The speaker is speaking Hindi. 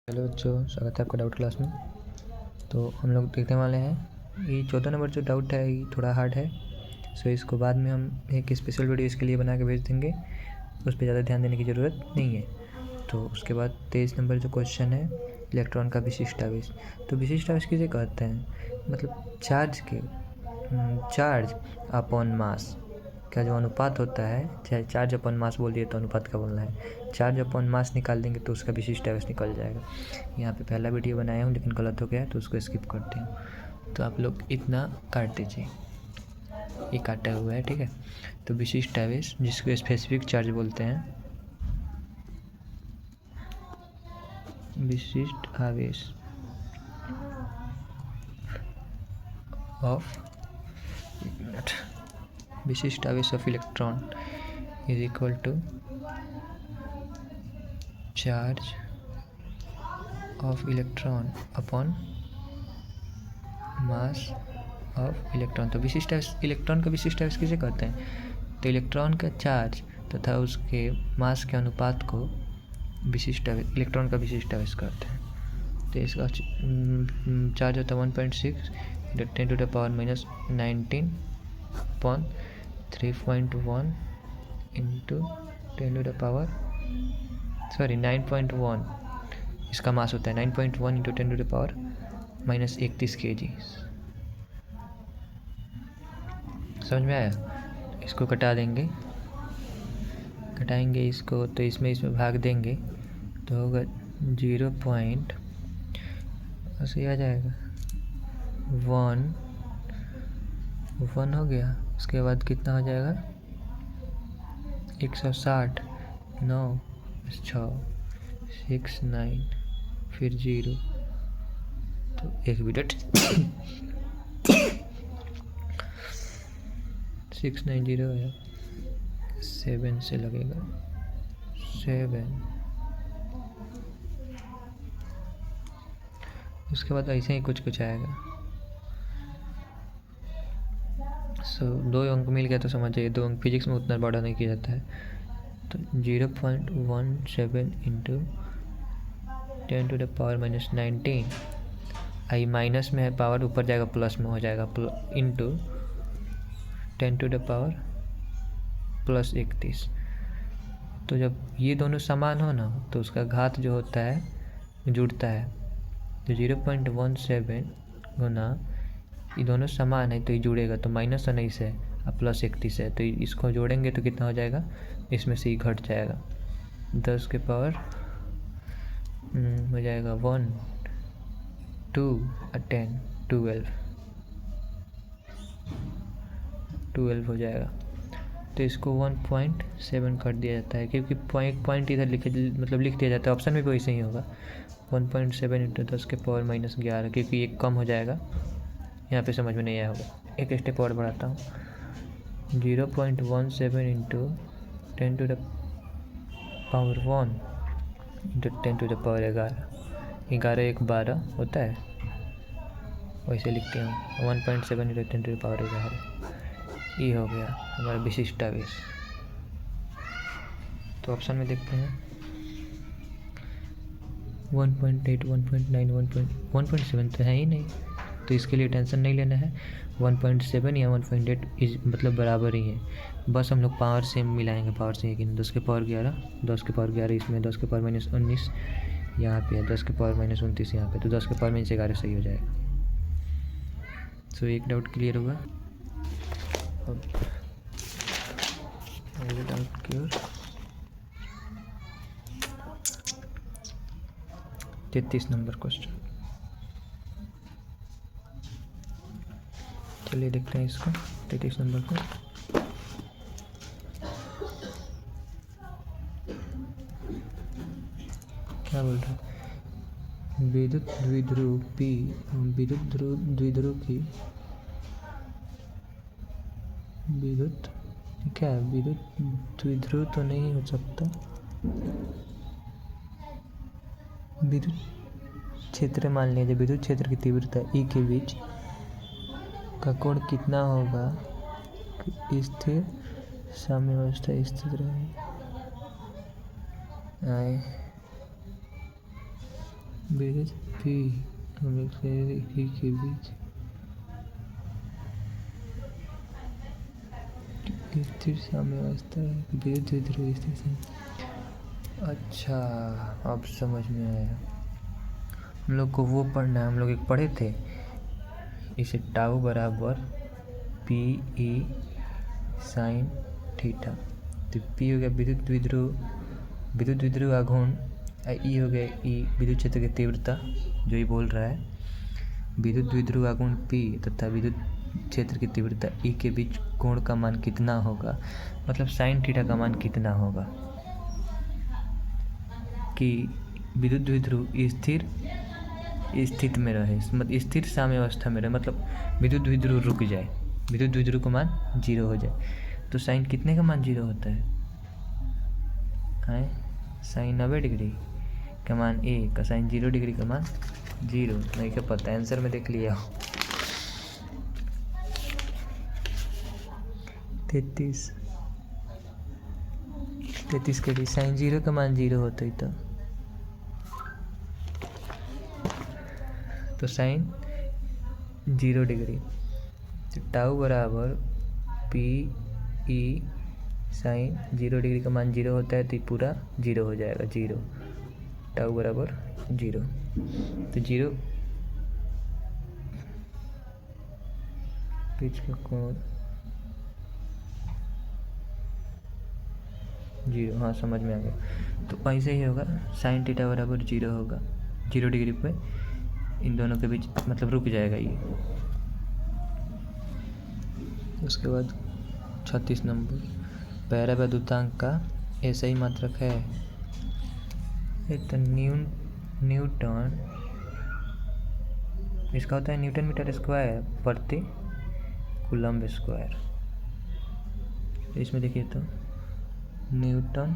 हेलो बच्चों, स्वागत है आपका डाउट क्लास में। तो हम लोग देखने वाले हैं ये 14 नंबर जो डाउट है ये थोड़ा हार्ड है। सो इसको बाद में हम एक स्पेशल वीडियो इसके लिए बना के भेज देंगे, उस पर ज़्यादा ध्यान देने की ज़रूरत नहीं है। तो उसके बाद 23 नंबर जो क्वेश्चन है इलेक्ट्रॉन का विशिष्ट आवेश। तो विशिष्ट आवेश किसे कहते हैं? मतलब चार्ज अपॉन मास का जो अनुपात होता है, चाहे चार्ज अपॉन मास बोल दिए तो अनुपात का बोलना है। चार्ज अपॉन मास निकाल देंगे तो उसका विशिष्ट आवेश निकल जाएगा। यहाँ पे पहला वीडियो बनाया हूँ लेकिन गलत हो गया है तो उसको स्किप करते हैं। तो आप लोग इतना काट दीजिए, ये काटा हुआ है, ठीक है। तो विशिष्ट आवेश जिसको स्पेसिफिक चार्ज बोलते हैं, विशिष्ट आवेश ऑफ विशिष्ट आवेश of electron is equal to charge of electron upon mass of electron. तो विशिष्ट आवेश इलेक्ट्रॉन का विशिष्ट आवेश किसे कहते हैं? तो इलेक्ट्रॉन का चार्ज तथा उसके मास के अनुपात को विशिष्ट आवेश, इलेक्ट्रॉन का विशिष्ट आवेश कहते हैं। तो इसका चार्ज होता है 1.6 × 10⁻⁻19 अपॉन 3.1 × 9.1। इसका मास होता है 9.1 × 10⁻31 kg। समझ में आया? इसको कटा देंगे, कटाएंगे इसको तो इसमें भाग देंगे तो होगा 0 पॉइंट ऐसे आ जाएगा 1 हो गया। उसके बाद कितना हो जाएगा 160 9 6 6 9 फिर 0। तो 1 मिनट 690 है, 7 से लगेगा 7। उसके बाद ऐसे ही कुछ आएगा। सो 2 अंक मिल गया तो समझ जाइए 2 अंक फिजिक्स में उतना बड़ा नहीं किया जाता है। तो 0.17 × 10⁻⁻19 आई माइनस में है, पावर ऊपर जाएगा प्लस में हो जाएगा इंटू 10⁻+31। तो जब ये दोनों समान हो ना तो उसका घात जो होता है जुड़ता है। तो 0.17 गुना ये दोनों समान है तो ये जुड़ेगा, तो -19 है और +31 है तो इसको जोड़ेंगे तो कितना हो जाएगा, इसमें से ही घट जाएगा 10 के पावर हो जाएगा 1 2 और 10 12 हो जाएगा। तो इसको 1.7 कर दिया जाता है क्योंकि पॉइंट इधर लिख दिया जाता है। ऑप्शन में भी वैसे ही होगा 1.7 × 10⁻⁻11 क्योंकि एक कम हो जाएगा। यहाँ पे समझ में नहीं आया होगा, एक स्टेप और बढ़ाता हूँ 0.17 × 10⁻1 × 10⁻11 11 1 12 होता है, वैसे लिखते हैं 1.7 × 10⁻11। ये हो गया हमारा विशिष्ट आवेश। तो ऑप्शन में देखते हैं 1.8 1.9 1.7 तो है ही नहीं, तो इसके लिए टेंशन नहीं लेना है। 1.7 या 1.8 मतलब बराबर ही है, बस हम लोग पावर से मिलाएंगे, पावर से। लेकिन 10 के पावर 11 इसमें 10 के पावर -19 यहाँ पे है, 10 के पावर -29 यहाँ पे, तो 10 के पावर -11 सही हो जाएगा। सो एक डाउट क्लियर हुआ। अब अगले डाउट की ओर 33 नंबर क्वेश्चन। चलिए देखते हैं इसको 33 नंबर को। क्या बोल रहा है? विद्युत द्विध्रुव विद्युत द्विध्रुव तो नहीं हो सकता। विद्युत क्षेत्र मान लीजिए, विद्युत क्षेत्र की तीव्रता E के बीच का कोण कितना होगा कि स्थिर साम्यावस्था स्थित रहे। विद्युत पी हम एक ही के बीच स्थिर साम्यावस्था है। विद्युत द्विध्रुव स्थिर साम्य। अच्छा, अब समझ में आया। हम लोग को वो पढ़ना है, हम लोग एक पढ़े थे इसे टाउ बराबर पी ई साइन थीटा। तो पी हो गया विद्युत द्विध्रुव आघूर्ण, ई हो गया ई विद्युत क्षेत्र की तीव्रता जो ये बोल रहा है। विद्युत द्विध्रुव आघूर्ण पी तथा विद्युत क्षेत्र की तीव्रता ई के बीच कोण का मान कितना होगा, मतलब साइन थीटा का मान कितना होगा। कि विद्युत द्विध्रुव स्थित में रहे, मतलब स्थिर साम्यावस्था में रहे, मतलब विद्युत द्विध्रुव रुक जाए, विद्युत द्विध्रुव का मान 0 हो जाए। तो साइन कितने का मान 0 होता है? साइन 90 डिग्री का मान 1 और साइन 0 डिग्री का मान 0। नहीं क्या पता, आंसर में देख लिया। 33 के लिए साइन 0 का मान 0 होता है तो साइन 0 डिग्री, तो टाउ बराबर पी ई साइन 0 डिग्री का मान 0 होता है तो ये पूरा 0 हो जाएगा। 0 टाउ बराबर 0, तो 0 पिच का कोण 0। हाँ, समझ में आ गया। तो ऐसे ही होगा, साइन थीटा बराबर 0 होगा। 0 डिग्री पे इन दोनों के बीच मतलब रुक जाएगा ये। उसके बाद 36 नंबर, परावैद्युतांक का ऐसा ही मात्रक है। तो न्यूटन, इसका होता है न्यूटन मीटर स्क्वायर प्रति कूलम्ब स्क्वायर। तो इसमें देखिए तो न्यूटन